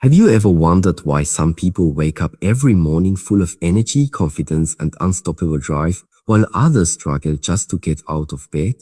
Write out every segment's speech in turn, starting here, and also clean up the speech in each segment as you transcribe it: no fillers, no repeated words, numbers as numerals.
Have you ever wondered why some people wake up every morning full of energy, confidence, and unstoppable drive, while others struggle just to get out of bed?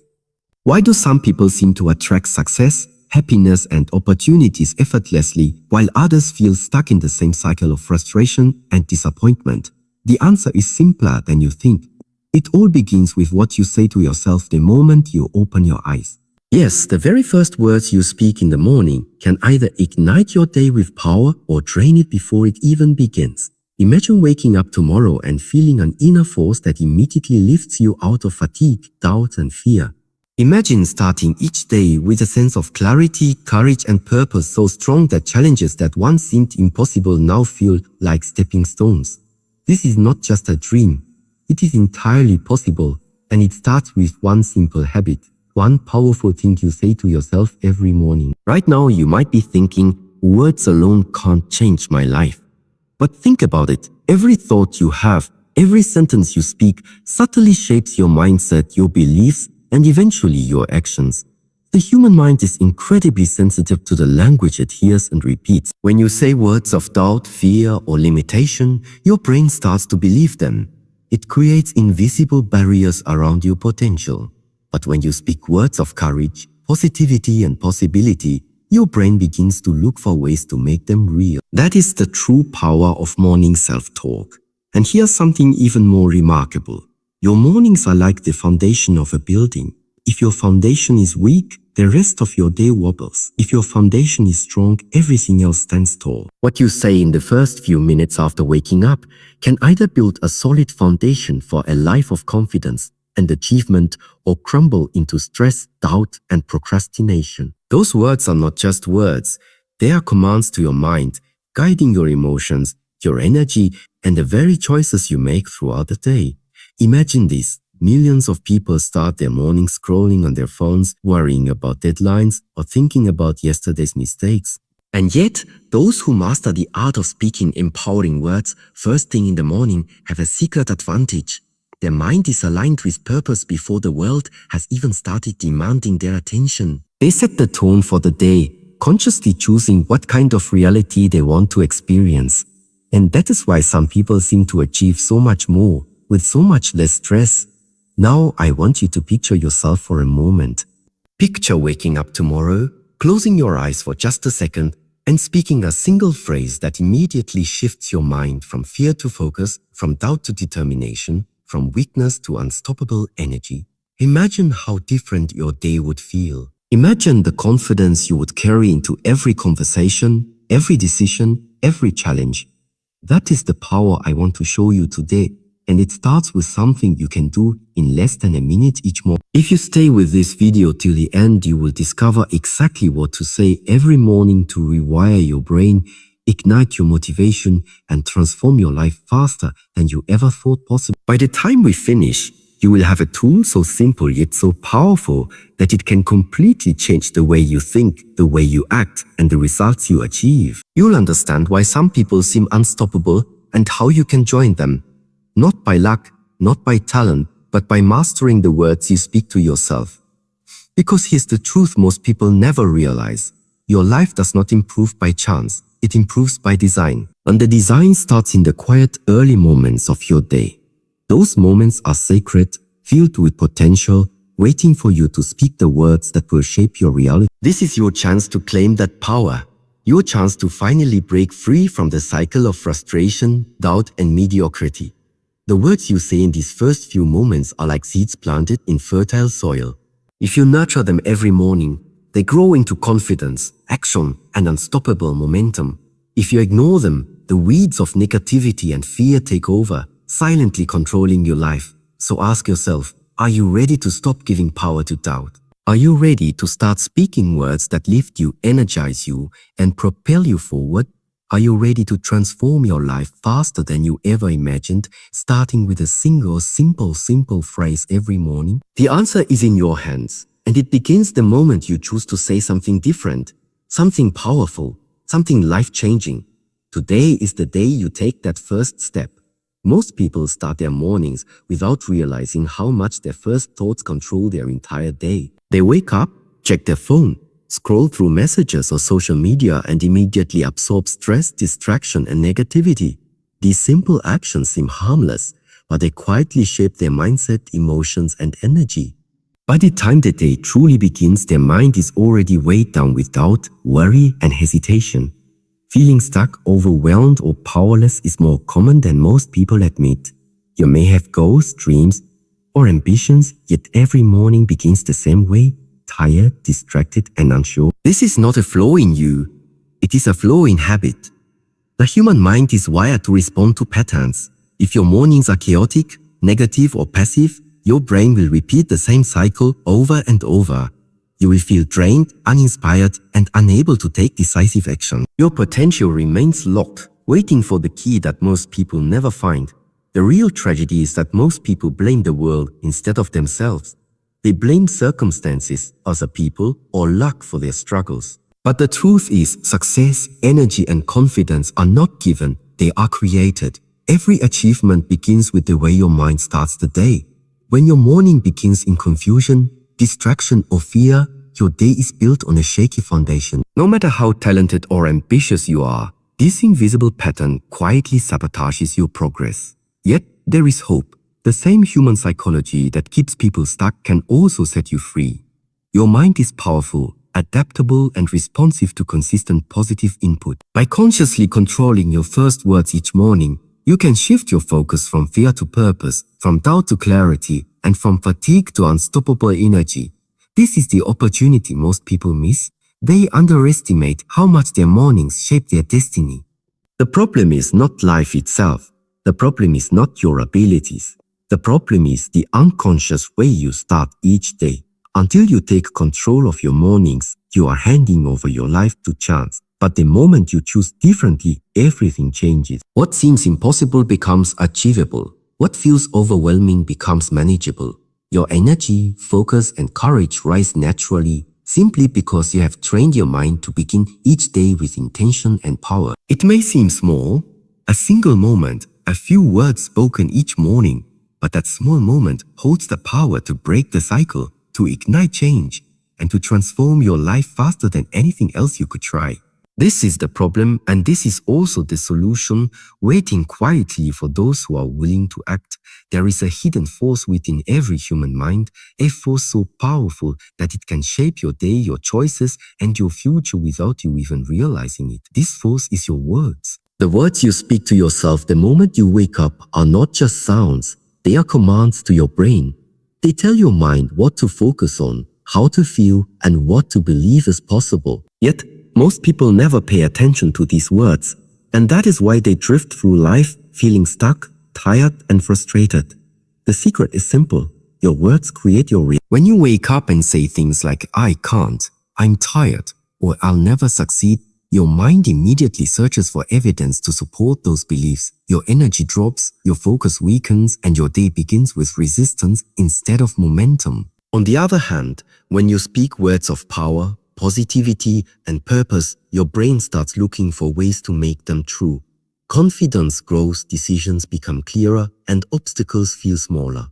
Why do some people seem to attract success, happiness, and opportunities effortlessly, while others feel stuck in the same cycle of frustration and disappointment? The answer is simpler than you think. It all begins with what you say to yourself the moment you open your eyes. Yes, the very first words you speak in the morning can either ignite your day with power or drain it before it even begins. Imagine waking up tomorrow and feeling an inner force that immediately lifts you out of fatigue, doubt, and fear. Imagine starting each day with a sense of clarity, courage, and purpose so strong that challenges that once seemed impossible now feel like stepping stones. This is not just a dream. It is entirely possible, and it starts with one simple habit. One powerful thing you say to yourself every morning. Right now, you might be thinking, words alone can't change my life. But think about it. Every thought you have, every sentence you speak subtly shapes your mindset, your beliefs, and eventually your actions. The human mind is incredibly sensitive to the language it hears and repeats. When you say words of doubt, fear, or limitation, your brain starts to believe them. It creates invisible barriers around your potential. But when you speak words of courage, positivity, and possibility, your brain begins to look for ways to make them real. That is the true power of morning self-talk. And here's something even more remarkable. Your mornings are like the foundation of a building. If your foundation is weak, the rest of your day wobbles. If your foundation is strong, everything else stands tall. What you say in the first few minutes after waking up can either build a solid foundation for a life of confidence and achievement, or crumble into stress, doubt, and procrastination. Those words are not just words. They are commands to your mind, guiding your emotions, your energy, and the very choices you make throughout the day. Imagine this. Millions of people start their morning scrolling on their phones, worrying about deadlines, or thinking about yesterday's mistakes. And yet, those who master the art of speaking empowering words first thing in the morning have a secret advantage. Their mind is aligned with purpose before the world has even started demanding their attention. They set the tone for the day, consciously choosing what kind of reality they want to experience. And that is why some people seem to achieve so much more, with so much less stress. Now I want you to picture yourself for a moment. Picture waking up tomorrow, closing your eyes for just a second, and speaking a single phrase that immediately shifts your mind from fear to focus, from doubt to determination, from weakness to unstoppable energy. Imagine how different your day would feel. Imagine the confidence you would carry into every conversation, every decision, every challenge. That is the power I want to show you today, and it starts with something you can do in less than a minute each morning. If you stay with this video till the end, you will discover exactly what to say every morning to rewire your brain, ignite your motivation, and transform your life faster than you ever thought possible. By the time we finish, you will have a tool so simple yet so powerful that it can completely change the way you think, the way you act, and the results you achieve. You'll understand why some people seem unstoppable and how you can join them. Not by luck, not by talent, but by mastering the words you speak to yourself. Because here's the truth most people never realize. Your life does not improve by chance. It improves by design. And the design starts in the quiet early moments of your day. Those moments are sacred, filled with potential, waiting for you to speak the words that will shape your reality. This is your chance to claim that power. Your chance to finally break free from the cycle of frustration, doubt, and mediocrity. The words you say in these first few moments are like seeds planted in fertile soil. If you nurture them every morning, they grow into confidence, action, and unstoppable momentum. If you ignore them, the weeds of negativity and fear take over, silently controlling your life. So ask yourself, are you ready to stop giving power to doubt? Are you ready to start speaking words that lift you, energize you, and propel you forward? Are you ready to transform your life faster than you ever imagined, starting with a single, simple phrase every morning? The answer is in your hands. And it begins the moment you choose to say something different, something powerful, something life-changing. Today is the day you take that first step. Most people start their mornings without realizing how much their first thoughts control their entire day. They wake up, check their phone, scroll through messages or social media and immediately absorb stress, distraction, and negativity. These simple actions seem harmless, but they quietly shape their mindset, emotions, and energy. By the time the day truly begins, their mind is already weighed down with doubt, worry, and hesitation. Feeling stuck, overwhelmed, or powerless is more common than most people admit. You may have goals, dreams, or ambitions, yet every morning begins the same way, tired, distracted, and unsure. This is not a flaw in you. It is a flaw in habit. The human mind is wired to respond to patterns. If your mornings are chaotic, negative, or passive, your brain will repeat the same cycle over and over. You will feel drained, uninspired, and unable to take decisive action. Your potential remains locked, waiting for the key that most people never find. The real tragedy is that most people blame the world instead of themselves. They blame circumstances, other people, or luck for their struggles. But the truth is, success, energy, and confidence are not given, they are created. Every achievement begins with the way your mind starts the day. When your morning begins in confusion, distraction, or fear, your day is built on a shaky foundation. No matter how talented or ambitious you are, this invisible pattern quietly sabotages your progress. Yet, there is hope. The same human psychology that keeps people stuck can also set you free. Your mind is powerful, adaptable, and responsive to consistent positive input. By consciously controlling your first words each morning, you can shift your focus from fear to purpose, from doubt to clarity, and from fatigue to unstoppable energy. This is the opportunity most people miss. They underestimate how much their mornings shape their destiny. The problem is not life itself. The problem is not your abilities. The problem is the unconscious way you start each day. Until you take control of your mornings, you are handing over your life to chance. But the moment you choose differently, everything changes. What seems impossible becomes achievable. What feels overwhelming becomes manageable. Your energy, focus, and courage rise naturally simply because you have trained your mind to begin each day with intention and power. It may seem small, a single moment, a few words spoken each morning, but that small moment holds the power to break the cycle, to ignite change, and to transform your life faster than anything else you could try. This is the problem, and this is also the solution, waiting quietly for those who are willing to act. There is a hidden force within every human mind, a force so powerful that it can shape your day, your choices, and your future without you even realizing it. This force is your words. The words you speak to yourself the moment you wake up are not just sounds, they are commands to your brain. They tell your mind what to focus on, how to feel, and what to believe is possible. Yet, most people never pay attention to these words, and that is why they drift through life feeling stuck, tired, and frustrated. The secret is simple. Your words create your reality. When you wake up and say things like, "I can't," "I'm tired," or "I'll never succeed," your mind immediately searches for evidence to support those beliefs. Your energy drops, your focus weakens, and your day begins with resistance instead of momentum. On the other hand, when you speak words of power, positivity, and purpose, your brain starts looking for ways to make them true. Confidence grows, decisions become clearer, and obstacles feel smaller.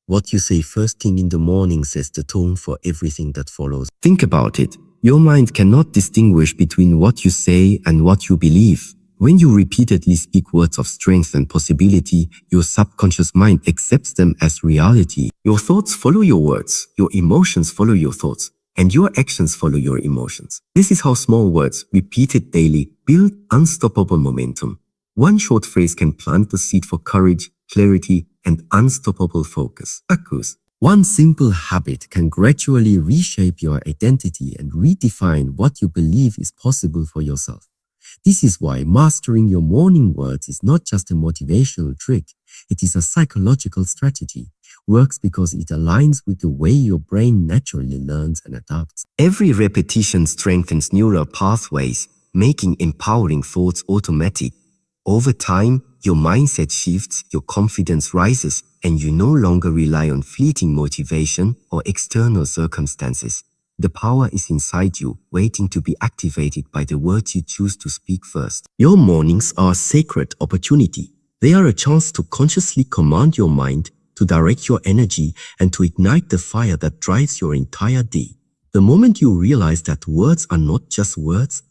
What you say first thing in the morning sets the tone for everything that follows. Think about it. Your mind cannot distinguish between what you say and what you believe. When you repeatedly speak words of strength and possibility, your subconscious mind accepts them as reality. Your thoughts follow your words, your emotions follow your thoughts, and your actions follow your emotions. This is how small words, repeated daily, build unstoppable momentum. One short phrase can plant the seed for courage, clarity, and unstoppable focus. Focus. One simple habit can gradually reshape your identity and redefine what you believe is possible for yourself. This is why mastering your morning words is not just a motivational trick, it is a psychological strategy. Works because it aligns with the way your brain naturally learns and adapts. Every repetition strengthens neural pathways, making empowering thoughts automatic. Over time, your mindset shifts, your confidence rises, and you no longer rely on fleeting motivation or external circumstances. The power is inside you, waiting to be activated by the words you choose to speak first. Your mornings are a sacred opportunity. They are a chance to consciously command your mind, to direct your energy, and to ignite the fire that drives your entire day. The moment you realize that words are not just words,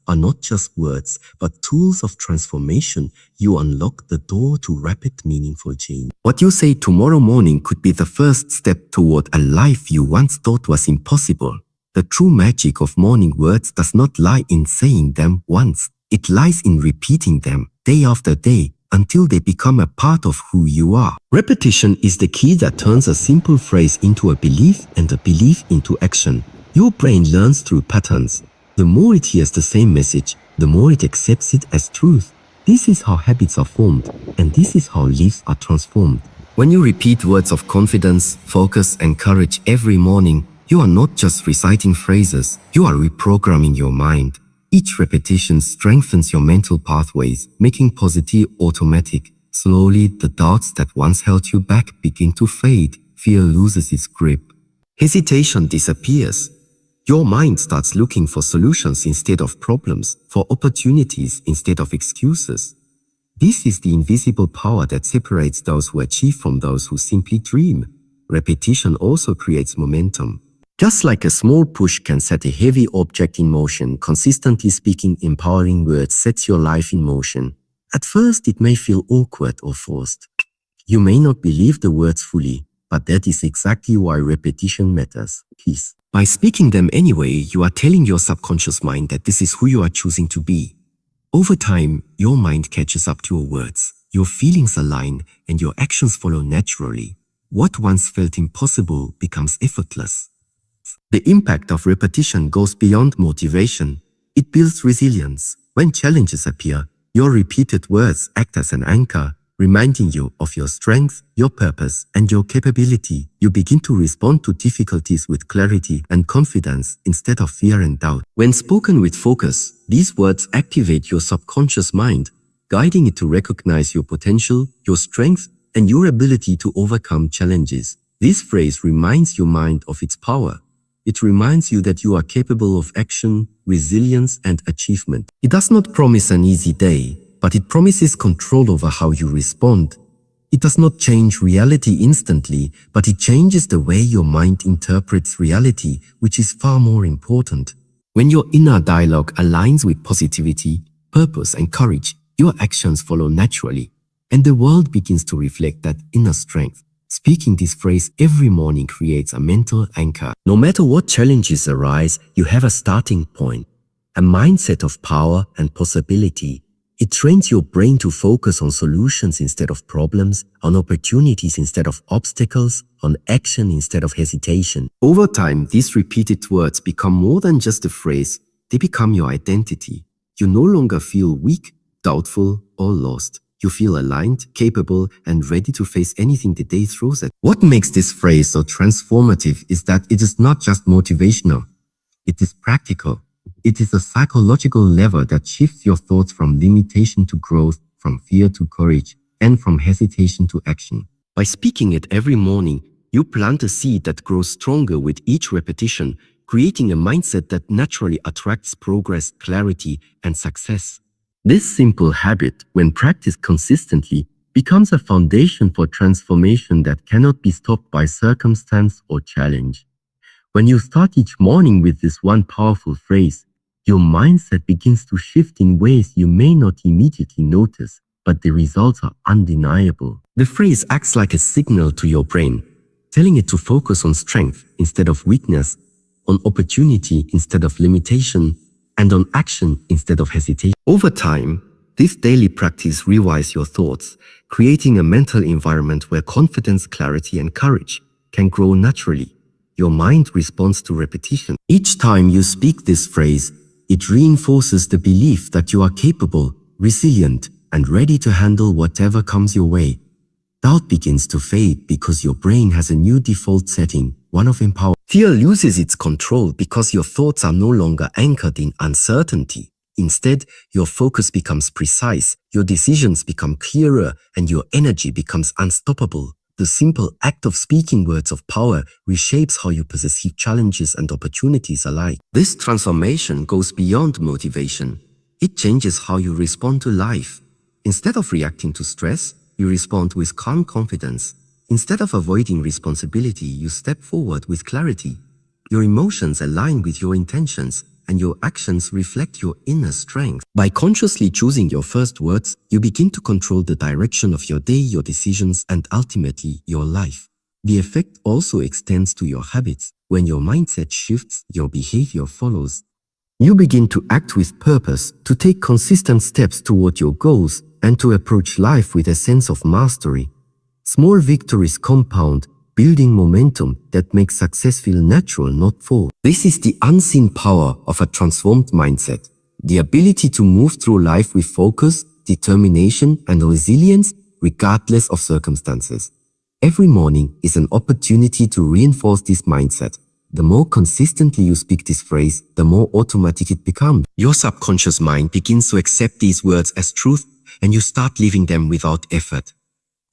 but tools of transformation, you unlock the door to rapid, meaningful change. What you say tomorrow morning could be the first step toward a life you once thought was impossible. The true magic of morning words does not lie in saying them once. It lies in repeating them day after day until they become a part of who you are. Repetition is the key that turns a simple phrase into a belief and a belief into action. Your brain learns through patterns. The more it hears the same message, the more it accepts it as truth. This is how habits are formed, and this is how lives are transformed. When you repeat words of confidence, focus, and courage every morning, you are not just reciting phrases, you are reprogramming your mind. Each repetition strengthens your mental pathways, making positivity automatic. Slowly, the doubts that once held you back begin to fade. Fear loses its grip. Hesitation disappears. Your mind starts looking for solutions instead of problems, for opportunities instead of excuses. This is the invisible power that separates those who achieve from those who simply dream. Repetition also creates momentum. Just like a small push can set a heavy object in motion, consistently speaking empowering words sets your life in motion. At first, it may feel awkward or forced. You may not believe the words fully, but that is exactly why repetition matters. Peace. By speaking them anyway, you are telling your subconscious mind that this is who you are choosing to be. Over time, your mind catches up to your words, your feelings align, and your actions follow naturally. What once felt impossible becomes effortless. The impact of repetition goes beyond motivation. It builds resilience. When challenges appear, your repeated words act as an anchor, reminding you of your strength, your purpose, and your capability. You begin to respond to difficulties with clarity and confidence instead of fear and doubt. When spoken with focus, these words activate your subconscious mind, guiding it to recognize your potential, your strength, and your ability to overcome challenges. This phrase reminds your mind of its power. It reminds you that you are capable of action, resilience, and achievement. It does not promise an easy day, but it promises control over how you respond. It does not change reality instantly, but it changes the way your mind interprets reality, which is far more important. When your inner dialogue aligns with positivity, purpose, and courage, your actions follow naturally, and the world begins to reflect that inner strength. Speaking this phrase every morning creates a mental anchor. No matter what challenges arise, you have a starting point, a mindset of power and possibility. It trains your brain to focus on solutions instead of problems, on opportunities instead of obstacles, on action instead of hesitation. Over time, these repeated words become more than just a phrase. They become your identity. You no longer feel weak, doubtful, or lost. You feel aligned, capable, and ready to face anything the day throws at you. What makes this phrase so transformative is that it is not just motivational. It is practical. It is a psychological lever that shifts your thoughts from limitation to growth, from fear to courage, and from hesitation to action. By speaking it every morning, you plant a seed that grows stronger with each repetition, creating a mindset that naturally attracts progress, clarity, and success. This simple habit, when practiced consistently, becomes a foundation for transformation that cannot be stopped by circumstance or challenge. When you start each morning with this one powerful phrase, your mindset begins to shift in ways you may not immediately notice, but the results are undeniable. The phrase acts like a signal to your brain, telling it to focus on strength instead of weakness, on opportunity instead of limitation, and on action instead of hesitation. Over time, this daily practice rewires your thoughts, creating a mental environment where confidence, clarity, and courage can grow naturally. Your mind responds to repetition. Each time you speak this phrase, it reinforces the belief that you are capable, resilient, and ready to handle whatever comes your way. Doubt begins to fade because your brain has a new default setting, one of empowerment. Fear loses its control because your thoughts are no longer anchored in uncertainty. Instead, your focus becomes precise, your decisions become clearer, and your energy becomes unstoppable. The simple act of speaking words of power reshapes how you perceive challenges and opportunities alike. This transformation goes beyond motivation. It changes how you respond to life. Instead of reacting to stress, you respond with calm confidence. Instead of avoiding responsibility, you step forward with clarity. Your emotions align with your intentions, and your actions reflect your inner strength. By consciously choosing your first words, you begin to control the direction of your day, your decisions, and ultimately your life. The effect also extends to your habits. When your mindset shifts, your behavior follows. You begin to act with purpose, to take consistent steps toward your goals, and to approach life with a sense of mastery. Small victories compound, building momentum that makes success feel natural, not forced. This is the unseen power of a transformed mindset, the ability to move through life with focus, determination, and resilience regardless of circumstances. Every morning is an opportunity to reinforce this mindset. The more consistently you speak this phrase, the more automatic it becomes. Your subconscious mind begins to accept these words as truth, and you start living them without effort.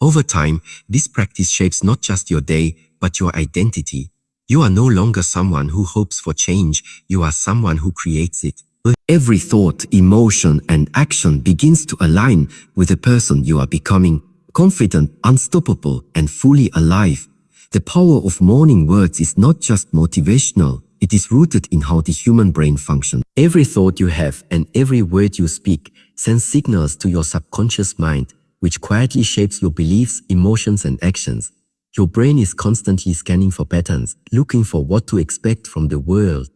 Over time, this practice shapes not just your day, but your identity. You are no longer someone who hopes for change, you are someone who creates it. Every thought, emotion, and action begins to align with the person you are becoming, confident, unstoppable, and fully alive. The power of morning words is not just motivational, it is rooted in how the human brain functions. Every thought you have and every word you speak sends signals to your subconscious mind, which quietly shapes your beliefs, emotions, and actions. Your brain is constantly scanning for patterns, looking for what to expect from the world.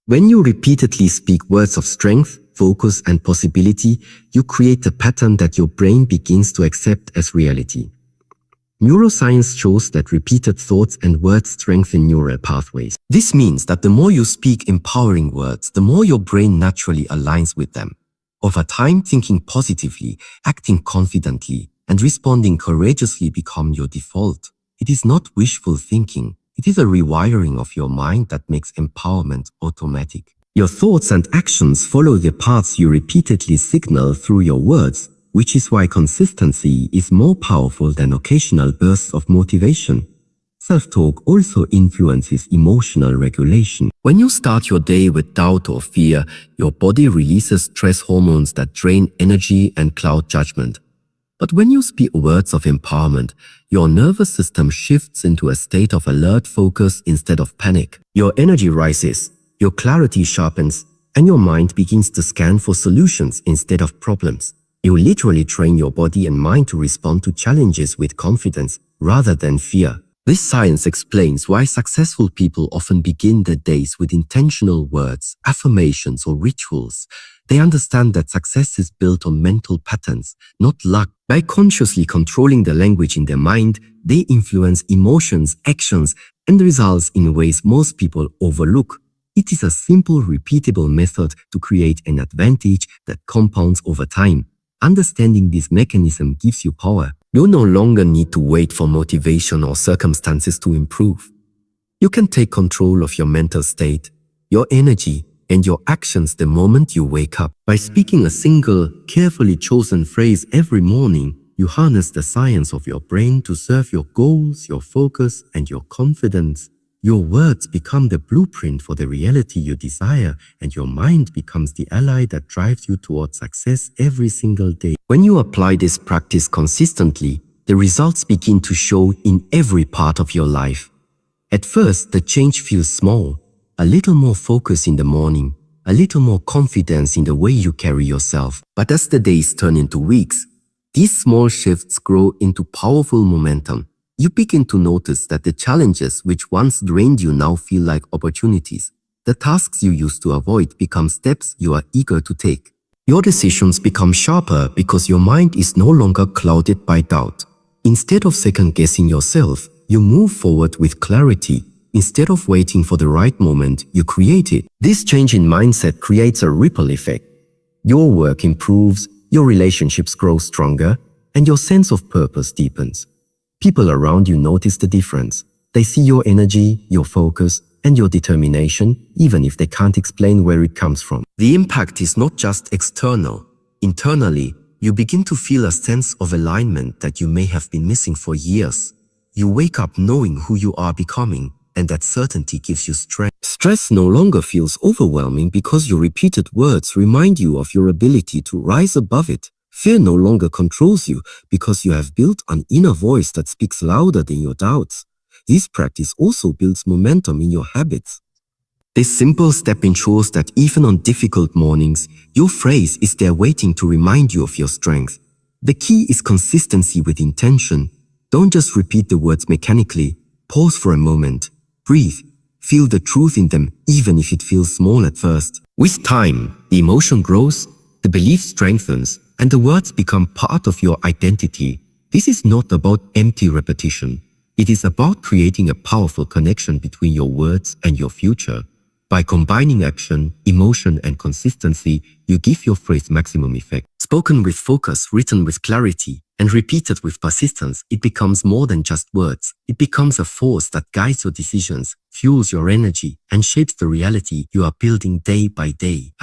When you repeatedly speak words of strength, focus, and possibility, you create a pattern that your brain begins to accept as reality. Neuroscience shows that repeated thoughts and words strengthen neural pathways. This means that the more you speak empowering words, the more your brain naturally aligns with them. Over time, thinking positively, acting confidently, and responding courageously become your default. It is not wishful thinking. It is a rewiring of your mind that makes empowerment automatic. Your thoughts and actions follow the paths you repeatedly signal through your words, which is why consistency is more powerful than occasional bursts of motivation. Self-talk also influences emotional regulation. When you start your day with doubt or fear, your body releases stress hormones that drain energy and cloud judgment. But when you speak words of empowerment, your nervous system shifts into a state of alert focus instead of panic. Your energy rises, your clarity sharpens, and your mind begins to scan for solutions instead of problems. You literally train your body and mind to respond to challenges with confidence rather than fear. This science explains why successful people often begin their days with intentional words, affirmations, or rituals. They understand that success is built on mental patterns, not luck. By consciously controlling the language in their mind, they influence emotions, actions, and results in ways most people overlook. It is a simple, repeatable method to create an advantage that compounds over time. Understanding this mechanism gives you power. You no longer need to wait for motivation or circumstances to improve. You can take control of your mental state, your energy, and your actions the moment you wake up. By speaking a single, carefully chosen phrase every morning, you harness the science of your brain to serve your goals, your focus, and your confidence. Your words become the blueprint for the reality you desire, and your mind becomes the ally that drives you towards success every single day. When you apply this practice consistently, the results begin to show in every part of your life. At first, the change feels small. A little more focus in the morning, a little more confidence in the way you carry yourself. But as the days turn into weeks, these small shifts grow into powerful momentum. You begin to notice that the challenges which once drained you now feel like opportunities. The tasks you used to avoid become steps you are eager to take. Your decisions become sharper because your mind is no longer clouded by doubt. Instead of second-guessing yourself, you move forward with clarity. Instead of waiting for the right moment, you create it. This change in mindset creates a ripple effect. Your work improves, your relationships grow stronger, and your sense of purpose deepens. People around you notice the difference. They see your energy, your focus, and your determination, even if they can't explain where it comes from. The impact is not just external. Internally, you begin to feel a sense of alignment that you may have been missing for years. You wake up knowing who you are becoming, and that certainty gives you strength. Stress no longer feels overwhelming because your repeated words remind you of your ability to rise above it. Fear no longer controls you because you have built an inner voice that speaks louder than your doubts. This practice also builds momentum in your habits. This simple step ensures that even on difficult mornings, your phrase is there waiting to remind you of your strength. The key is consistency with intention. Don't just repeat the words mechanically. Pause for a moment. Breathe. Feel the truth in them, even if it feels small at first. With time, the emotion grows, the belief strengthens, and the words become part of your identity. This is not about empty repetition. It is about creating a powerful connection between your words and your future. By combining action, emotion, and consistency, you give your phrase maximum effect. Spoken with focus, written with clarity, and repeated with persistence, it becomes more than just words. It becomes a force that guides your decisions, fuels your energy, and shapes the reality you are building day by day.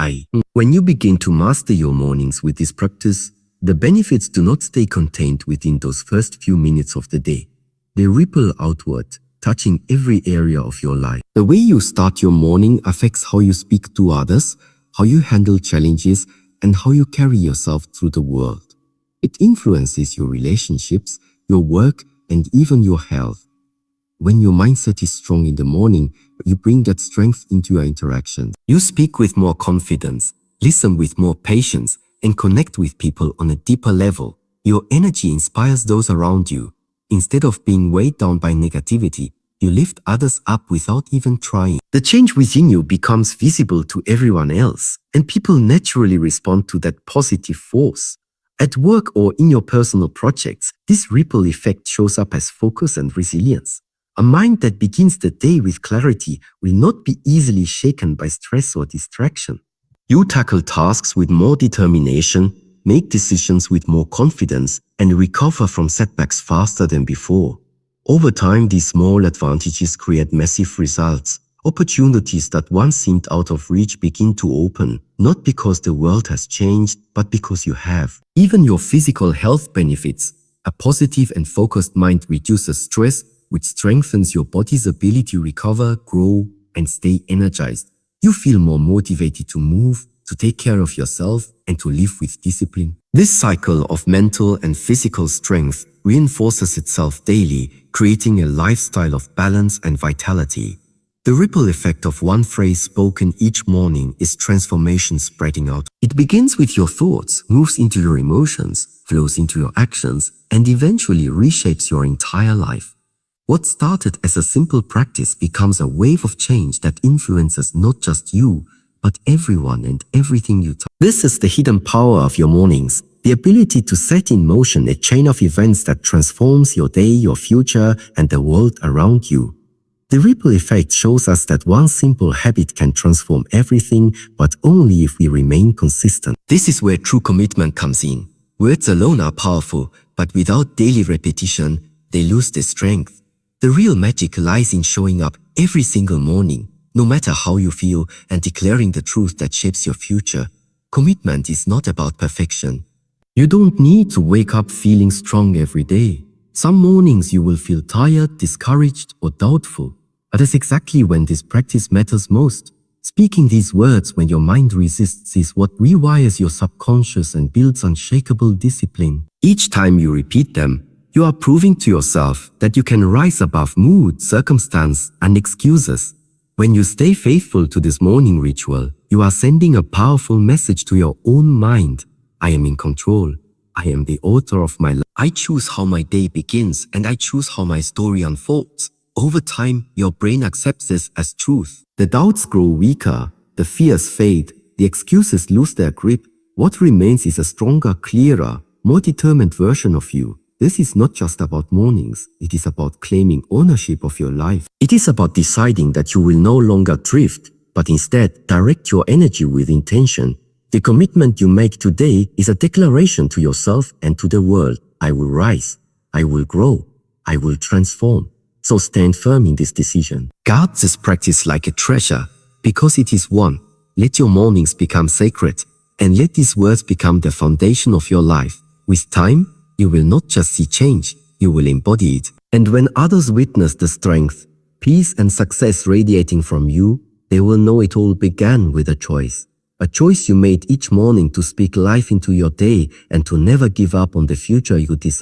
When you begin to master your mornings with this practice, the benefits do not stay contained within those first few minutes of the day. They ripple outward, touching every area of your life. The way you start your morning affects how you speak to others, how you handle challenges, and how you carry yourself through the world. It influences your relationships, your work, and even your health. When your mindset is strong in the morning, you bring that strength into your interactions. You speak with more confidence, listen with more patience, and connect with people on a deeper level. Your energy inspires those around you. Instead of being weighed down by negativity, you lift others up without even trying. The change within you becomes visible to everyone else, and people naturally respond to that positive force. At work or in your personal projects, this ripple effect shows up as focus and resilience. A mind that begins the day with clarity will not be easily shaken by stress or distraction. You tackle tasks with more determination, make decisions with more confidence, and recover from setbacks faster than before. Over time, these small advantages create massive results. Opportunities that once seemed out of reach begin to open, not because the world has changed, but because you have. Even your physical health benefits. A positive and focused mind reduces stress, which strengthens your body's ability to recover, grow, and stay energized. You feel more motivated to move, to take care of yourself, and to live with discipline. This cycle of mental and physical strength reinforces itself daily, creating a lifestyle of balance and vitality. The ripple effect of one phrase spoken each morning is transformation spreading out. It begins with your thoughts, moves into your emotions, flows into your actions, and eventually reshapes your entire life. What started as a simple practice becomes a wave of change that influences not just you, but everyone and everything you touch. This is the hidden power of your mornings, the ability to set in motion a chain of events that transforms your day, your future, and the world around you. The ripple effect shows us that one simple habit can transform everything, but only if we remain consistent. This is where true commitment comes in. Words alone are powerful, but without daily repetition, they lose their strength. The real magic lies in showing up every single morning, no matter how you feel, and declaring the truth that shapes your future. Commitment is not about perfection. You don't need to wake up feeling strong every day. Some mornings you will feel tired, discouraged, or doubtful. But that's exactly when this practice matters most. Speaking these words when your mind resists is what rewires your subconscious and builds unshakable discipline. Each time you repeat them, you are proving to yourself that you can rise above mood, circumstance, and excuses. When you stay faithful to this morning ritual, you are sending a powerful message to your own mind. I am in control. I am the author of my life. I choose how my day begins, and I choose how my story unfolds. Over time, your brain accepts this as truth. The doubts grow weaker, the fears fade, the excuses lose their grip. What remains is a stronger, clearer, more determined version of you. This is not just about mornings, it is about claiming ownership of your life. It is about deciding that you will no longer drift, but instead direct your energy with intention. The commitment you make today is a declaration to yourself and to the world. I will rise, I will grow, I will transform. So stand firm in this decision. Guard this practice like a treasure, because it is one. Let your mornings become sacred, and let these words become the foundation of your life. With time, you will not just see change, you will embody it. And when others witness the strength, peace, and success radiating from you, they will know it all began with a choice. A choice you made each morning to speak life into your day and to never give up on the future you desire.